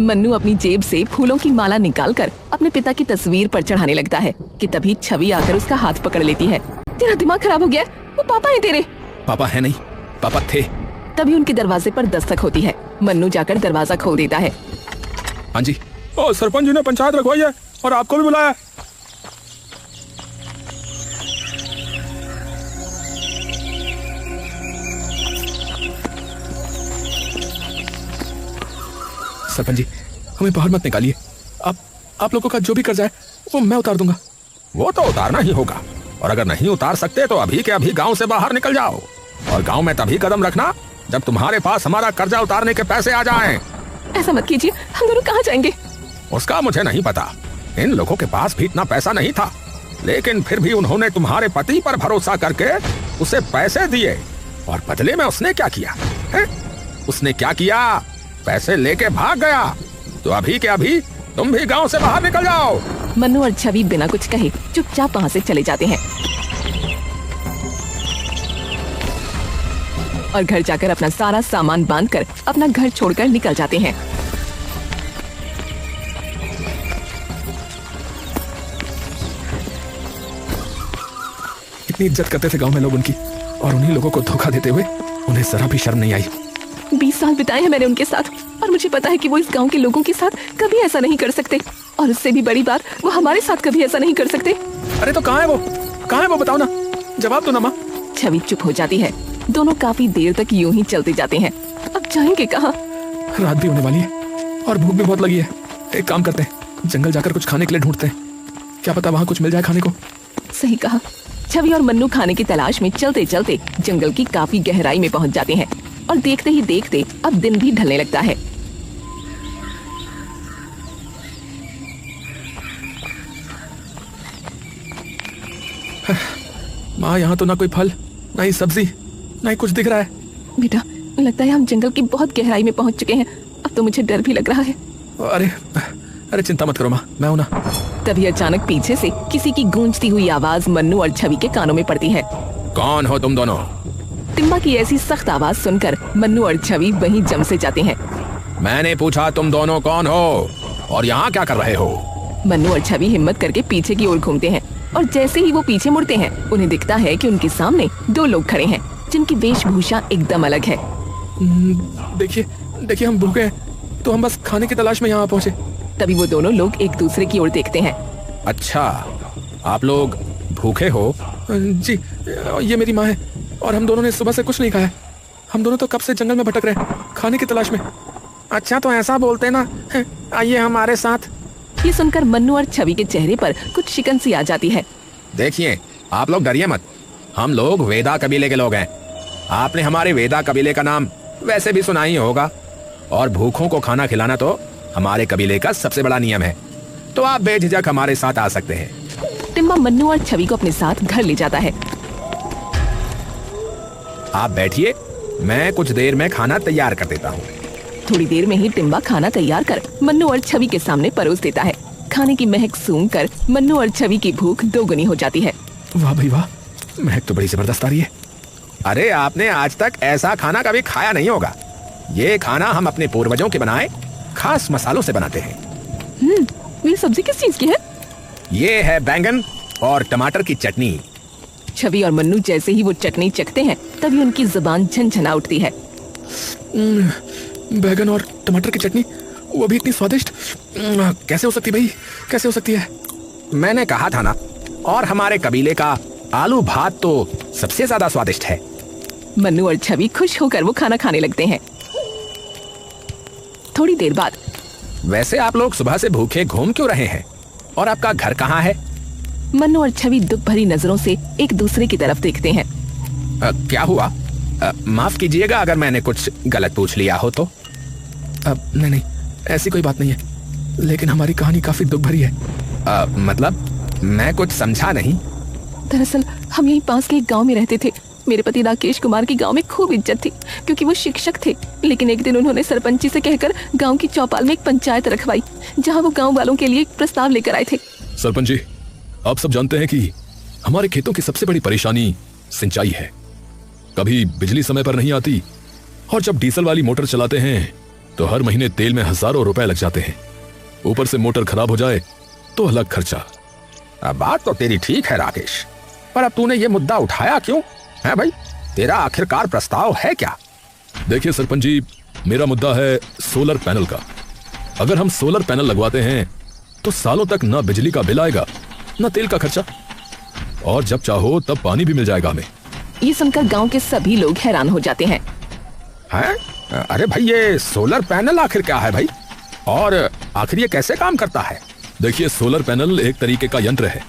मन्नू अपनी जेब से फूलों की माला निकालकर अपने पिता की तस्वीर पर चढ़ाने लगता है कि तभी छवि आकर उसका हाथ पकड़ लेती है। तेरा दिमाग खराब हो गया? वो पापा है तेरे। पापा है नहीं, पापा थे। तभी उनके दरवाजे पर दस्तक होती है। मन्नू जाकर दरवाजा खोल देता है। हाँ जी। सरपंच जी ने पंचायत रखवाई है और आपको भी बुलाया। सरपंच जी, हमें बाहर मत निकालिए। आप लोगों का जो भी कर्जा है वो मैं उतार दूंगा। वो तो उतारना ही होगा, और अगर नहीं उतार सकते तो अभी के अभी गांव से बाहर निकल जाओ। और गांव में तभी कदम रखना जब तुम्हारे पास हमारा कर्जा उतारने के पैसे आ जाएं। ऐसा मत कीजिए, हम दोनों कहाँ जाएंगे? उसका मुझे नहीं पता। इन लोगों के पास भी इतना पैसा नहीं था, लेकिन फिर भी उन्होंने तुम्हारे पति पर भरोसा करके उसे पैसे दिए, और बदले में उसने क्या किया है? उसने क्या किया? पैसे लेके भाग गया। तो अभी के अभी तुम भी गांव से बाहर निकल जाओ। मन्नू और छवि बिना कुछ कहे चुपचाप वहाँ से चले जाते हैं और घर जाकर अपना सारा सामान बांधकर अपना घर छोड़कर निकल जाते हैं। इतनी इज्जत करते थे गांव में लोग उनकी, और उन्हीं लोगों को धोखा देते हुए उन्हें जरा भी शर्म नहीं आई। 20 साल बिताए हैं मैंने उनके साथ, और मुझे पता है कि वो इस गांव के लोगों के साथ कभी ऐसा नहीं कर सकते, और उससे भी बड़ी बात, वो हमारे साथ कभी ऐसा नहीं कर सकते। अरे तो कहाँ है वो? कहाँ है वो? बताओ ना, जवाब दो ना माँ। छवि चुप हो जाती है। दोनों काफी देर तक यूं ही चलते जाते हैं। अब जाएंगे कहाँ? रात भी होने वाली है और भूख भी बहुत लगी है। एक काम करते हैं, जंगल जाकर कुछ खाने के लिए ढूंढते हैं। क्या पता वहाँ कुछ मिल जाए खाने को। सही कहा। छवि और मन्नू खाने की तलाश में चलते चलते जंगल की काफी गहराई में पहुंच जाते हैं, और देखते ही देखते अब दिन भी ढलने लगता है। माँ, यहाँ तो ना कोई फल, ना ही सब्जी, ना ही कुछ दिख रहा है। बेटा, लगता है हम जंगल की बहुत गहराई में पहुंच चुके हैं। अब तो मुझे डर भी लग रहा है। अरे चिंता मत करो माँ, मैं हूं ना। तभी अचानक पीछे से किसी की गूंजती हुई आवाज मन्नू और छवि के कानों में पड़ती है। कौन हो तुम दोनों? टिम्बा की ऐसी सख्त आवाज सुनकर मन्नू और छवि वहीं जम से जाते हैं। मैंने पूछा तुम दोनों कौन हो और यहाँ क्या कर रहे हो? मन्नू और छवि हिम्मत करके पीछे की ओर घूमते हैं, और जैसे ही वो पीछे मुड़ते हैं उन्हें दिखता है कि उनके सामने 2 लोग खड़े हैं जिनकी वेशभूषा एकदम अलग है। देखिए हम भूखे हैं, तो हम बस खाने की तलाश में यहाँ पहुँचे। तभी वो दोनों लोग एक दूसरे की ओर देखते हैं। अच्छा, आप लोग भूखे हो? जी, ये मेरी माँ है, और हम दोनों ने सुबह से कुछ नहीं खाया। हम दोनों तो कब से जंगल में भटक रहे हैं, खाने की तलाश में। अच्छा, तो ऐसा बोलते ना, आइए हमारे साथ। ये सुनकर मन्नू और छवि के चेहरे पर कुछ शिकन सी आ जाती है। देखिए, आप लोग डरिए मत, हम लोग वेदा कबीले के लोग हैं। आपने हमारे वेदा कबीले का नाम वैसे भी सुना ही होगा, और भूखों को खाना खिलाना तो हमारे कबीले का सबसे बड़ा नियम है। तो आप बेझिझक हमारे साथ आ सकते हैं। टिम्बा मन्नू और छवि को अपने साथ घर ले जाता है। आप बैठिए, मैं कुछ देर में खाना तैयार कर देता हूँ। थोड़ी देर में ही टिम्बा खाना तैयार कर मन्नू और छवि के सामने परोस देता है। खाने की महक सूंघकर मन्नू और छवि की भूख 2 गुनी हो जाती है। वाह भाई वाह, महक तो बड़ी जबरदस्त आ रही है। अरे, आपने आज तक ऐसा खाना कभी खाया नहीं होगा। ये खाना हम अपने पूर्वजों के बनाए खास मसालों से बनाते हैं। ये सब्जी किस चीज की है? ये है बैंगन और टमाटर की चटनी। छवि और मन्नू जैसे ही वो चटनी चखते हैं तभी उनकी जुबान झनझना उठती है। बैंगन और टमाटर की चटनी, वो भी इतनी स्वादिष्ट, कैसे हो सकती भाई, कैसे हो सकती है? मैंने कहा था ना, और हमारे कबीले का आलू भात तो सबसे ज्यादा स्वादिष्ट है। मन्नू और छवि खुश होकर वो खाना खाने लगते हैं। थोड़ी देर बाद, वैसे आप लोग सुबह से भूखे घूम क्यों रहे हैं, और आपका घर कहाँ है? मन्नू और छवि दुख भरी नजरों से एक दूसरे की तरफ देखते हैं। क्या हुआ? माफ कीजिएगा अगर मैंने कुछ गलत पूछ लिया हो तो। नहीं, ऐसी कोई बात नहीं है, लेकिन हमारी कहानी काफी दुख भरी है। मतलब, मैं कुछ समझा नहीं। दरअसल हम यहीं पास के एक गांव में रहते थे। मेरे पति राकेश कुमार की गांव में खूब इज्जत थी, क्योंकि वो शिक्षक थे। लेकिन एक दिन उन्होंने सरपंची से कहकर गांव की चौपाल में एक पंचायत रखवाई, जहां वो गांव वालों के लिए एक प्रस्ताव लेकर आए थे। सरपंच जी, आप सब जानते हैं कि हमारे खेतों की सबसे बड़ी परेशानी सिंचाई है। कभी बिजली समय पर नहीं आती, और जब डीजल वाली मोटर चलाते हैं तो हर महीने तेल में हजारों रुपए लग जाते हैं। ऊपर से मोटर खराब हो जाए तो अलग खर्चा। अब बात तो तेरी ठीक है राकेश, पर अब तूने ये मुद्दा उठाया क्यों है भाई? तेरा आखिरकार प्रस्ताव है क्या? देखिए सरपंच जी, मेरा मुद्दा है सोलर पैनल का। अगर हम सोलर पैनल लगवाते हैं तो सालों तक ना बिजली का बिल आएगा ना तेल का खर्चा, और जब चाहो तब पानी भी मिल जाएगा हमें। ये सुनकर गांव के सभी लोग हैरान हो जाते हैं। हैं? अरे भाई, ये सोलर पैनल आखिर क्या है भाई, और आखिर ये कैसे काम करता है? देखिए, सोलर पैनल एक तरीके का यंत्र है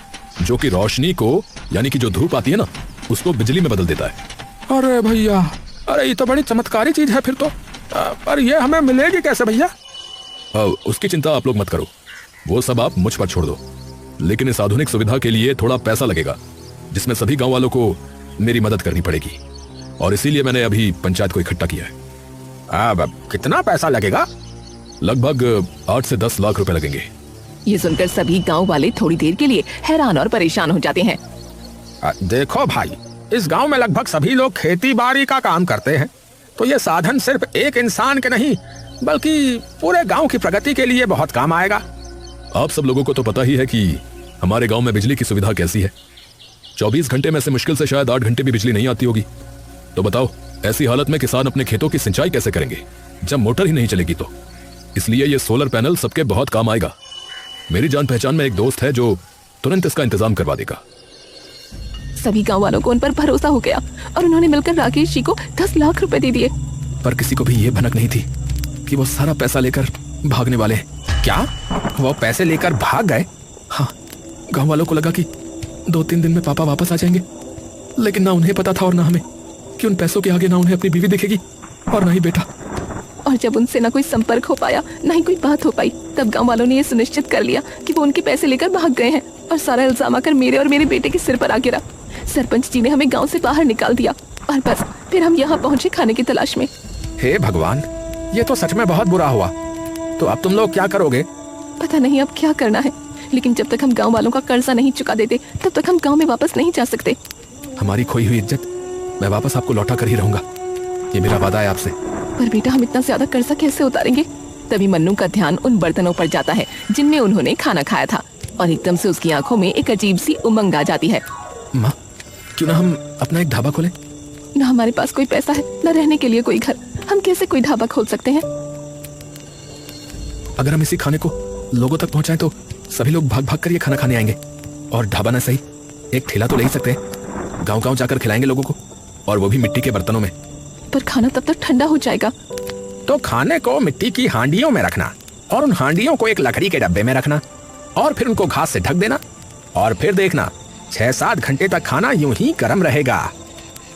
जो कि रोशनी को, यानी कि जो धूप आती है ना, उसको बिजली में बदल देता है। अरे भैया, अरे ये तो बड़ी चमत्कारी चीज है फिर तो। पर ये हमें मिलेगी कैसे भैया? उसकी चिंता आप लोग मत करो, वो सब आप मुझ पर छोड़ दो। लेकिन इस आधुनिक सुविधा के लिए थोड़ा पैसा लगेगा, जिसमें सभी गांव वालों को मेरी मदद करनी पड़ेगी, और इसीलिए मैंने अभी पंचायत को इकट्ठा किया है। अब कितना पैसा लगेगा? लगभग 8 से 10 लाख रुपए लगेंगे। ये सुनकर सभी गांव वाले थोड़ी देर के लिए हैरान और परेशान हो जाते हैं। देखो भाई, इस गांव में लगभग सभी लोग खेती बाड़ी का काम करते हैं, तो ये साधन सिर्फ एक इंसान के नहीं बल्कि पूरे गांव की प्रगति के लिए बहुत काम आएगा। आप सब लोगों को तो पता ही है कि हमारे गांव में बिजली की सुविधा कैसी है। 24 घंटे में से मुश्किल से शायद 8 घंटे भी बिजली नहीं आती होगी। तो बताओ, ऐसी हालत में किसान अपने खेतों की सिंचाई कैसे करेंगे जब मोटर ही नहीं चलेगी? तो इसलिए ये सोलर पैनल सबके बहुत काम आएगा। मेरी जान पहचान में एक दोस्त है जो तुरंत इसका इंतजाम करवा देगा। सभी गांव वालों को उन पर भरोसा हो गया और उन्होंने मिलकर राकेश जी को 10 लाख रुपए दे दिए। पर किसी को भी ये भनक नहीं थी कि वो सारा पैसा लेकर भागने वाले हैं। क्या वो पैसे लेकर भाग गए? हाँ, गांव वालों को लगा कि 2-3 दिन में पापा वापस आ जाएंगे, लेकिन ना उन्हें पता था और ना हमें कि उन पैसों के आगे ना उन्हें अपनी बीवी दिखेगी और ना ही बेटा। और जब उनसे ना कोई संपर्क हो पाया, ना ही कोई बात हो पाई, तब गांव वालों ने ये सुनिश्चित कर लिया कि वो उनके पैसे लेकर भाग गए हैं, और सारा इल्जाम आकर मेरे और मेरे बेटे के सिर पर आ गिरा। सरपंच जी ने हमें गांव से बाहर निकाल दिया, और बस फिर हम यहाँ पहुँचे खाने की तलाश में। हे भगवान, ये तो सच में बहुत बुरा हुआ। तो अब तुम लोग क्या करोगे? पता नहीं अब क्या करना है, लेकिन जब तक हम गांव वालों का कर्जा नहीं चुका देते तब तक हम गांव में वापस नहीं जा सकते। हमारी खोई हुई इज्जत मैं वापस आपको लौटा कर ही रहूंगा, ये मेरा वादा है आपसे। पर बेटा, हम इतना ज्यादा कर्जा कैसे उतारेंगे? तभी मन्नू का ध्यान उन बर्तनों पर जाता है जिनमें उन्होंने खाना खाया था, और एकदम से उसकी आंखों में एक अजीब सी उमंग आ जाती है। माँ, क्यों ना हम अपना एक ढाबा खोलें? न हमारे पास कोई पैसा है, न रहने के लिए कोई घर, हम कैसे कोई ढाबा खोल सकते हैं? अगर हम इसी खाने को लोगों तक पहुंचाएं तो सभी लोग भाग भाग कर ये खाना खाने आएंगे। और ढाबा ना सही, एक ठेला तो ले ही सकते हैं। गांव-गांव जाकर खिलाएंगे लोगों को, और वो भी मिट्टी के बर्तनों में। पर खाना तब तक ठंडा हो जाएगा। तो खाने को मिट्टी की हांडियों में रखना, और उन हांडियों को एक लकड़ी के डब्बे में रखना, और फिर उनको घास से ढक देना, और फिर देखना 6-7 घंटे तक खाना यूं ही गर्म रहेगा।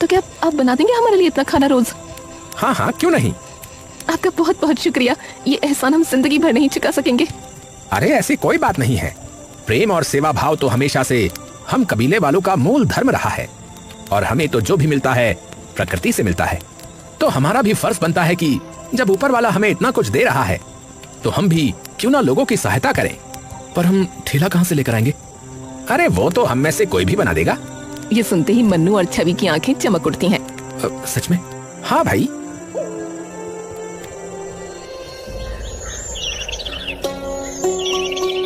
तो क्या आप बना देंगे हमारे लिए इतना खाना रोज? हाँ हाँ, क्यों नहीं। आपका बहुत बहुत शुक्रिया, ये एहसान हम जिंदगी भर नहीं चुका सकेंगे। अरे ऐसी कोई बात नहीं है। प्रेम और सेवा भाव तो हमेशा से हम कबीले वालों का मूल धर्म रहा है, और हमें तो जो भी मिलता है प्रकृति से मिलता है। तो हमारा भी फर्ज बनता है कि जब ऊपर वाला हमें इतना कुछ दे रहा है तो हम भी क्यों ना लोगों की सहायता करें। पर हम ठेला कहाँ से लेकर आएंगे? अरे वो तो हम में से कोई भी बना देगा। ये सुनते ही मन्नू और छवि की आंखें चमक उठती हैं। सच में? हाँ भाई।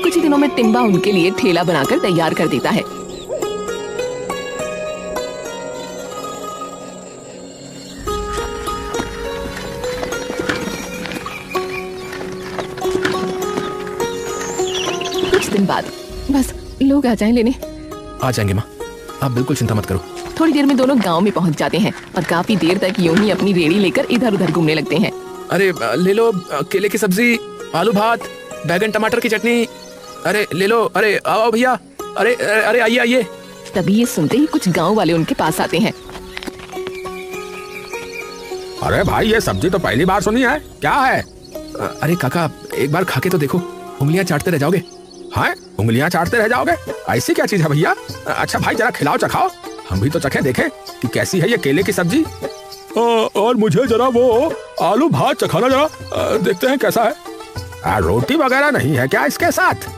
कुछ ही दिनों में टिम्बा उनके लिए ठेला बनाकर तैयार कर देता है। कुछ दिन बाद बस लोग आ जाएं लेने। आ जाएंगे माँ, आप बिल्कुल चिंता मत करो। थोड़ी देर में दोनों गांव में पहुंच जाते हैं और काफी देर तक यूं ही अपनी रेड़ी लेकर इधर उधर घूमने लगते हैं। अरे ले लो केले की सब्जी, आलू भात, बैगन टमाटर की चटनी। अरे ले लो, अरे आओ भैया, अरे अरे आइए आइए। तभी ये सुनते ही कुछ गांव वाले उनके पास आते हैं। अरे भाई, ये सब्जी तो पहली बार सुनी है, क्या है? अरे काका, एक बार खा के तो देखो, उंगलियां चाटते रह जाओगे। हाँ, उंगलियां चाटते रह जाओगे? ऐसी क्या चीज है भैया? अच्छा भाई, जरा खिलाओ, चखाओ, हम भी तो चखें, देखें कि कैसी है ये केले की सब्जी। और मुझे जरा वो आलू भात चखाना, जरा देखते हैं कैसा है। रोटी वगैरह नहीं है क्या इसके साथ?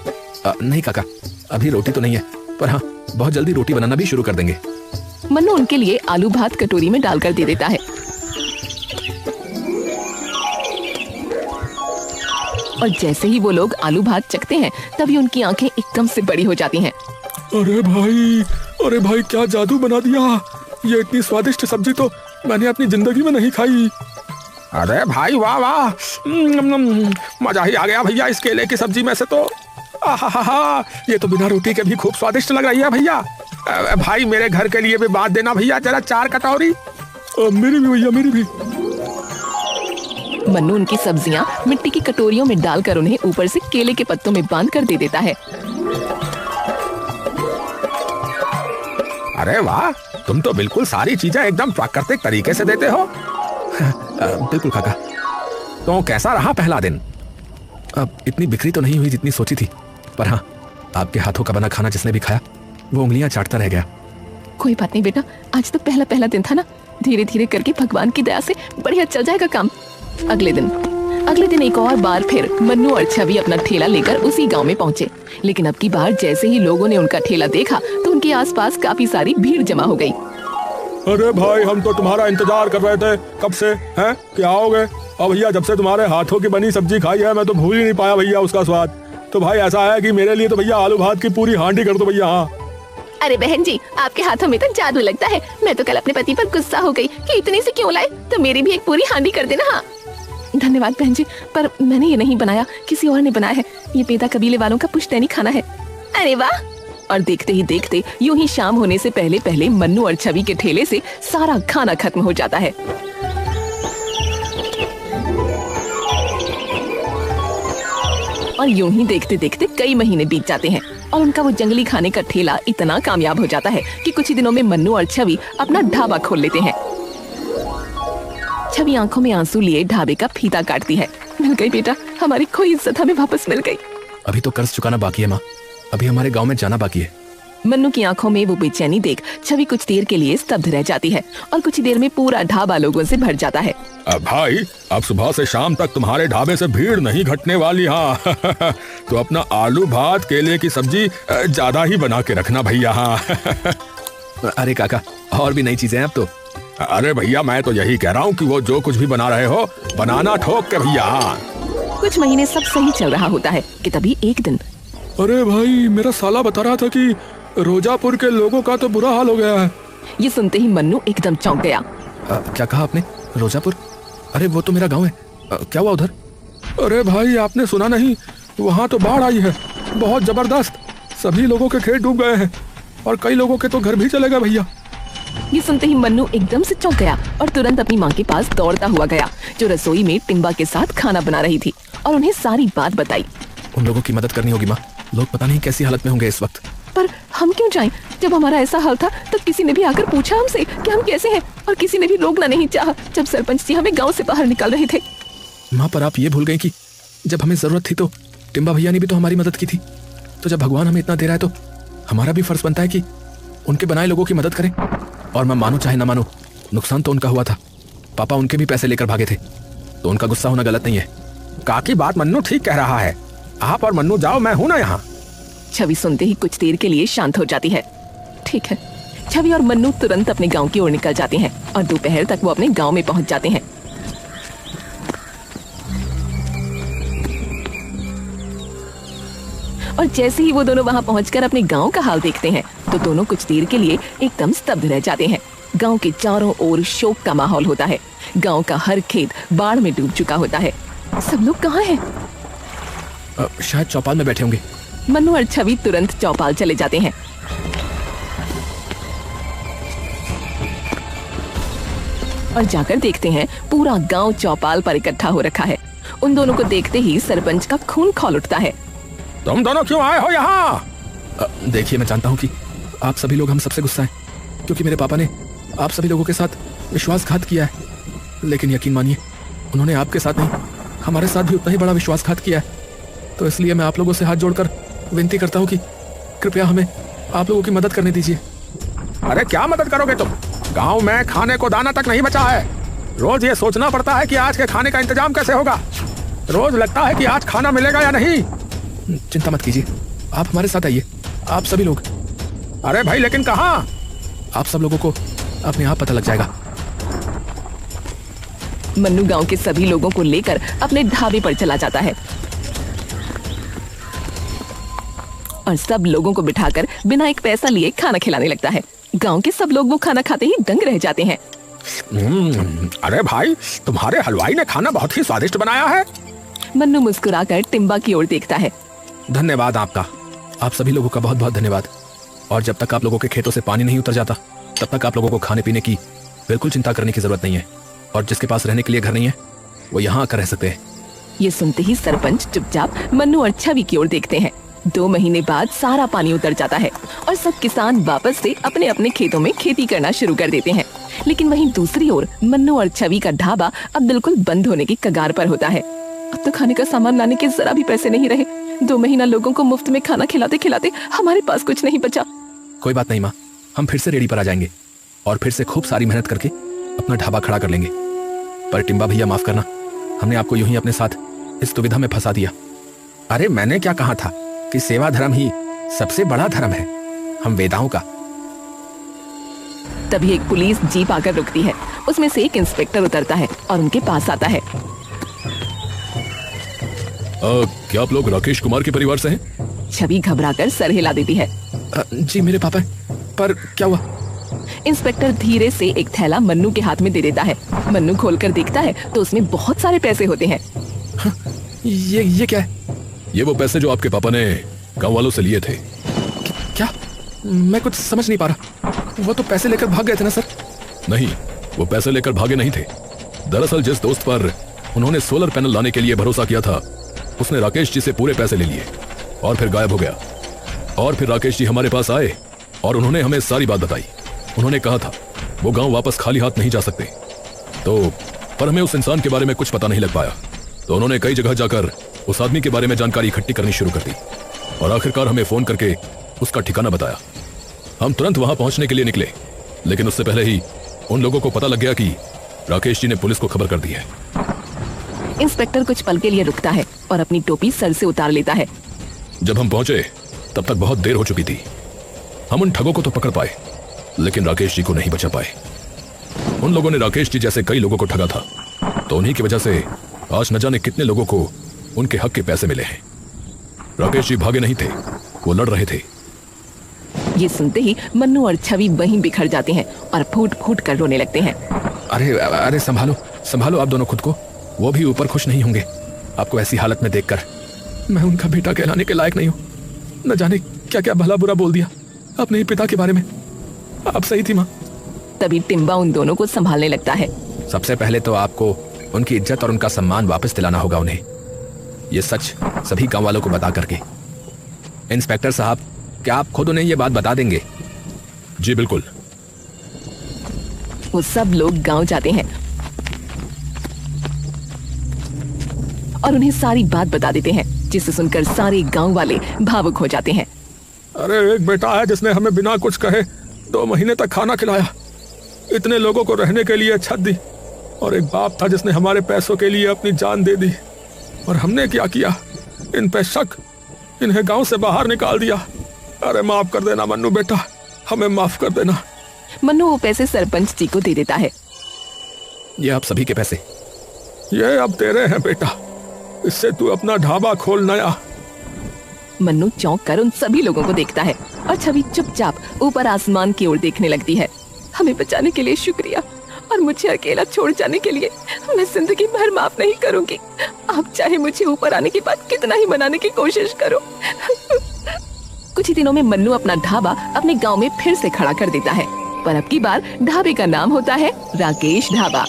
नहीं काका, अभी रोटी तो नहीं है, पर हाँ बहुत जल्दी रोटी बनाना भी शुरू कर देंगे। मन्नू उनके लिए आलू भात कटोरी में डालकर दे देता है। और जैसे ही वो लोग आलू भात चखते हैं तभी उनकी आंखें एकदम से बड़ी हो जाती हैं। अरे भाई क्या जादू बना दिया। ये इतनी स्वादिष्ट सब्जी तो मैंने अपनी जिंदगी में नहीं खाई। अरे भाई वाह वाह, मजा ही आ गया भैया इस केले की सब्जी में से तो। आहा, ये तो बिना रोटी के भी खूब स्वादिष्ट लग रही है भैया। भाई मेरे घर के लिए भी बात देना भैया, जरा 4 कटोरी। मेरी भी भैया, मेरी भी। मन्नू उनकी सब्जियां मिट्टी की कटोरियों में डालकर उन्हें ऊपर से केले के पत्तों में बांध कर दे देता है। अरे वाह, तुम तो बिल्कुल सारी चीजें एकदम प्राकृतिक तरीके से देते हो। बिल्कुल काका। तो कैसा रहा पहला दिन? अब इतनी बिक्री तो नहीं हुई जितनी सोची थी, पर हाँ, आपके हाथों का बना खाना जिसने भी खाया वो उंगलियां चाटता रह गया। कोई बात नहीं बेटा, आज तो पहला दिन था ना, धीरे धीरे करके भगवान की दया से बढ़िया चल जाएगा काम। अगले दिन एक और बार फिर मन्नू और छवि अपना ठेला लेकर उसी गांव में पहुंचे। लेकिन अब की बार जैसे ही लोगों ने उनका ठेला देखा तो उनके आसपास काफी सारी भीड़ जमा हो गई। अरे भाई, हम तो तुम्हारा इंतजार कर रहे थे कब से, हैं कि आओगे। अब भैया जब से तुम्हारे हाथों की बनी सब्जी खाई है मैं तो भूल ही नहीं पाया भैया उसका स्वाद। तो भाई ऐसा है कि मेरे लिए तो भैया आलू भात की पूरी हांडी कर दो भैया। हाँ अरे बहन जी, आपके हाथों में तो जादू लगता है। मैं तो कल अपने पति पर गुस्सा हो गई कि इतने से क्यों लाए, तो मेरी भी एक पूरी हांडी कर देना। हाँ धन्यवाद बहन जी, पर मैंने ये नहीं बनाया, किसी और ने बनाया है। ये पेदा कबीले वालों का पुश्तैनी खाना है। अरे वाह। और देखते ही देखते यूं ही शाम होने से पहले पहले मन्नू और छवि के ठेले से सारा खाना खत्म हो जाता है। और यूं ही देखते देखते कई महीने बीत जाते हैं और उनका वो जंगली खाने का ठेला इतना कामयाब हो जाता है कि कुछ ही दिनों में मन्नू और छवि अपना ढाबा खोल लेते हैं। छवि आंखों में आंसू लिए ढाबे का फीता काटती है। मिल गई बेटा, हमारी खोई इज्जत हमें वापस मिल गई। अभी तो कर्ज चुकाना बाकी है माँ, अभी हमारे गांव में जाना बाकी है। मन्नू की आंखों में वो बेचैनी देख छवि कुछ देर के लिए स्तब्ध रह जाती है और कुछ ही देर में पूरा ढाबा लोगों से भर जाता है। अब भाई, अब सुबह से शाम तक तुम्हारे ढाबे से भीड़ नहीं घटने वाली। हाँ तो अपना आलू भात केले की सब्जी ज्यादा ही बना के रखना भैया। हाँ अरे काका, और भी नई चीजें हैं अब तो। अरे भैया, मैं तो यही कह रहा हूँ कि वो जो कुछ भी बना रहे हो बनाना ठोक के भैया। कुछ महीने सब सही चल रहा होता है कि तभी एक दिन। अरे भाई, मेरा साला बता रहा था कि रोजापुर के लोगों का तो बुरा हाल हो गया है। ये सुनते ही मन्नू एकदम चौंक गया। क्या कहा आपने? रोजापुर? अरे वो तो मेरा गांव है। क्या हुआ उधर? अरे भाई, आपने सुना नहीं? वहाँ तो बाढ़ आई है, बहुत जबरदस्त। सभी लोगों के खेत डूब गए हैं और कई लोगों के तो घर भी चले गए भैया। ये सुनते ही मन्नू एकदम से चौंक गया और तुरंत अपनी माँ के पास दौड़ता हुआ गया, जो रसोई में टिम्बा के साथ खाना बना रही थी, और उन्हें सारी बात बताई। उन लोगों की मदद करनी होगी माँ, लोग पता नहीं कैसी हालत में होंगे इस वक्त। पर हम क्यों जाएं? जब हमारा ऐसा हाल था तब किसी ने भी आकर पूछा हमसे कि हम कैसे हैं, और किसी ने भी रोकना नहीं चाहा जब सरपंच जी हमें गांव से बाहर निकाल रहे थे। माँ, पर आप ये भूल गई कि जब हमें जरूरत थी तो टिम्बा भैया ने भी तो हमारी मदद की थी। तो जब भगवान हमें इतना दे रहा है तो हमारा भी फर्ज बनता है कि उनके बनाए लोगों की मदद करें। और मैं मानूं चाहे ना मानूं, नुकसान तो उनका हुआ था। पापा उनके भी पैसे लेकर भागे थे, तो उनका गुस्सा होना गलत नहीं है। काकी बात मन्नू ठीक कह रहा है। आप और मन्नू जाओ, मैं हूं ना यहाँ। छवि सुनते ही कुछ देर के लिए शांत हो जाती है। ठीक है। छवि और मन्नू तुरंत अपने गांव की ओर निकल जाते हैं और दोपहर तक वो अपने गांव में पहुंच जाते हैं। और जैसे ही वो दोनों वहां पहुंचकर अपने गांव का हाल देखते हैं तो दोनों कुछ देर के लिए एकदम स्तब्ध रह जाते हैं। गांव के चारों ओर शोक का माहौल होता है। गांव का हर खेत बाढ़ में डूब चुका होता है। सब लोग कहाँ हैं? शायद चौपाल में बैठे होंगे। मन्नू और छवि तुरंत चौपाल चले जाते हैं। और जाकर देखते हैं पूरा गांव चौपाल पर इकट्ठा हो रखा है। उन दोनों को देखते ही सरपंच का खून खौल उठता है। तुम दोनों क्यों आए हो यहाँ? देखिए, मैं जानता हूँ कि आप सभी लोग हम सबसे गुस्सा हैं, क्योंकि मेरे पापा ने आप सभी लोगों के साथ विश्वासघात किया है। लेकिन यकीन मानिए, उन्होंने आपके साथ नहीं, हमारे साथ भी उतना ही बड़ा विश्वासघात किया है। तो इसलिए मैं आप लोगों से हाथ जोड़कर विनती करता हूँ कि कृपया हमें आप लोगों की मदद करने दीजिए। अरे क्या मदद करोगे तुम? गांव में खाने को दाना तक नहीं बचा है। रोज ये सोचना पड़ता है कि आज के खाने का इंतजाम कैसे होगा। रोज लगता है कि आज खाना मिलेगा या नहीं। चिंता मत कीजिए, आप हमारे साथ आइए, आप सभी लोग। अरे भाई, लेकिन कहाँ? आप सब लोगों को अपने आप पता लग जाएगा। मन्नू गांव के सभी लोगों को लेकर अपने ढाबे पर चला जाता है। और सब लोगों को बिठाकर बिना एक पैसा लिए खाना खिलाने लगता है। गांव के सब लोग वो खाना खाते ही दंग रह जाते हैं। अरे भाई, तुम्हारे हलवाई ने खाना बहुत ही स्वादिष्ट बनाया है। मन्नू मुस्कुराकर टिम्बा की ओर देखता है। धन्यवाद आपका, आप सभी लोगों का बहुत बहुत धन्यवाद। और जब तक आप लोगों के खेतों से पानी नहीं उतर जाता तब तक आप लोगों को खाने पीने की बिल्कुल चिंता करने की जरूरत नहीं है। और जिसके पास रहने के लिए घर नहीं है वो यहाँ आकर रह सकते हैं। ये सुनते ही सरपंच चुपचाप मन्नू और छवि की ओर देखते हैं। 2 महीने बाद सारा पानी उतर जाता है और सब किसान वापस से अपने अपने खेतों में खेती करना शुरू कर देते हैं। लेकिन वहीं दूसरी ओर मन्नू और छवि का ढाबा अब बिल्कुल बंद होने की कगार पर होता है। अब तो खाने का सामान लाने के जरा भी पैसे नहीं रहे। 2 महीना लोगों को मुफ्त में खाना खिलाते खिलाते हमारे पास कुछ नहीं बचा। कोई बात नहीं माँ, हम फिर से रेडी पर आ जाएंगे और फिर से खूब सारी मेहनत करके अपना ढाबा खड़ा कर लेंगे। पर टिम्बा भैया माफ करना, हमने आपको यूं ही अपने साथ इस दुविधा में फंसा दिया। अरे मैंने क्या कहा था कि सेवा धर्म ही सबसे बड़ा धर्म है, हम वेदाओं का। तभी एक पुलिस जीप आकर रुकती है। उसमें से एक इंस्पेक्टर उतरता है और उनके पास आता है। क्या आप लोग राकेश कुमार के परिवार से हैं? छवि घबराकर सर हिला देती है। जी मेरे पापा हैं, पर क्या हुआ? इंस्पेक्टर धीरे से एक थैला मन्नू के हाथ में दे देता है। मन्नू खोलकर देखता है तो उसमें बहुत सारे पैसे होते हैं। ये क्या है? ये वो पैसे जो आपके पापा ने गांव वालों से लिए थे। क्या? मैं कुछ समझ नहीं पा रहा। वो तो पैसे लेकर भाग गए थे ना सर? नहीं, वो पैसे लेकर भागे नहीं थे। दरअसल जिस दोस्त पर उन्होंने सोलर पैनल लाने के लिए भरोसा किया था उसने राकेश जी से पूरे पैसे ले लिए और फिर गायब हो गया। और फिर राकेश जी हमारे पास आए और उन्होंने हमें सारी बात बताई। उन्होंने कहा था वो गांव वापस खाली हाथ नहीं जा सकते। तो पर हमें उस इंसान के बारे में कुछ पता नहीं लग पाया, तो उन्होंने कई जगह जाकर उस आदमी के बारे में जानकारी इकट्ठी करनी शुरू कर दी और आखिरकार हमें फोन करके उसका ठिकाना बताया। हम तुरंत वहां पहुंचने के लिए निकले, लेकिन उससे पहले ही उन लोगों को पता लग गया कि राकेश जी ने पुलिस को खबर कर दी है। इंस्पेक्टर कुछ पल के लिए रुकता है और अपनी टोपी सर से उतार लेता है। जब हम पहुंचे तब तक बहुत देर हो चुकी थी। हम उन ठगों को तो पकड़ पाए, लेकिन राकेश जी को नहीं बचा पाए। उन लोगों ने राकेश जी जैसे कई लोगों को ठगा था, तो उन्हीं की वजह से आज न जाने कितने लोगों को उनके हक के पैसे मिले हैं। राकेश जी भागे नहीं थे, वो लड़ रहे थे। ये सुनते ही मन्नू और छवि वहीं बिखर जाते हैं और फूट फूट कर रोने लगते हैं। अरे संभालो संभालो आप दोनों खुद को। वो भी ऊपर खुश नहीं होंगे आपको ऐसी हालत में देखकर। मैं उनका बेटा कहलाने के लायक नहीं हूँ। न जाने क्या क्या भला बुरा बोल दिया अपने ही पिता के बारे में। आप सही थी माँ। तभी टिम्बा उन दोनों को संभालने लगता है। सबसे पहले तो आपको उनकी इज्जत और उनका सम्मान वापस दिलाना होगा उन्हें, ये सच सभी गांव वालों को बता करके। इंस्पेक्टर साहब, क्या आप खुद उन्हें ये बात बता देंगे? जी बिल्कुल। वो सब लोग गांव जाते हैं और उन्हें सारी बात बता देते हैं, जिसे सुनकर सारे गांव वाले भावुक हो जाते हैं। अरे एक बेटा है जिसने हमें बिना कुछ कहे 2 महीने तक खाना खिलाया, इतने लोगों को रहने के लिए छत दी, और एक बाप था जिसने हमारे पैसों के लिए अपनी जान दे दी, और हमने क्या किया? इन पे शक, इन्हें गांव से बाहर निकाल दिया। अरे माफ कर देना मन्नू बेटा, हमें माफ कर देना। मन्नू वो पैसे सरपंच जी को दे देता है। ये आप सभी के पैसे। ये अब तेरे हैं बेटा, इससे तू अपना ढाबा खोल नया। मन्नू चौंक कर उन सभी लोगों को देखता है और छवि चुपचाप ऊपर आसमान की ओर देखने लगती है। हमें बचाने के लिए शुक्रिया, और मुझे अकेला छोड़ जाने के लिए मैं जिंदगी भर माफ नहीं करूंगी। आप चाहे मुझे ऊपर आने के बाद कितना ही मनाने की कोशिश करो। कुछ ही दिनों में मन्नू अपना ढाबा अपने गांव में फिर से खड़ा कर देता है, पर अब की बार ढाबे का नाम होता है राकेश ढाबा।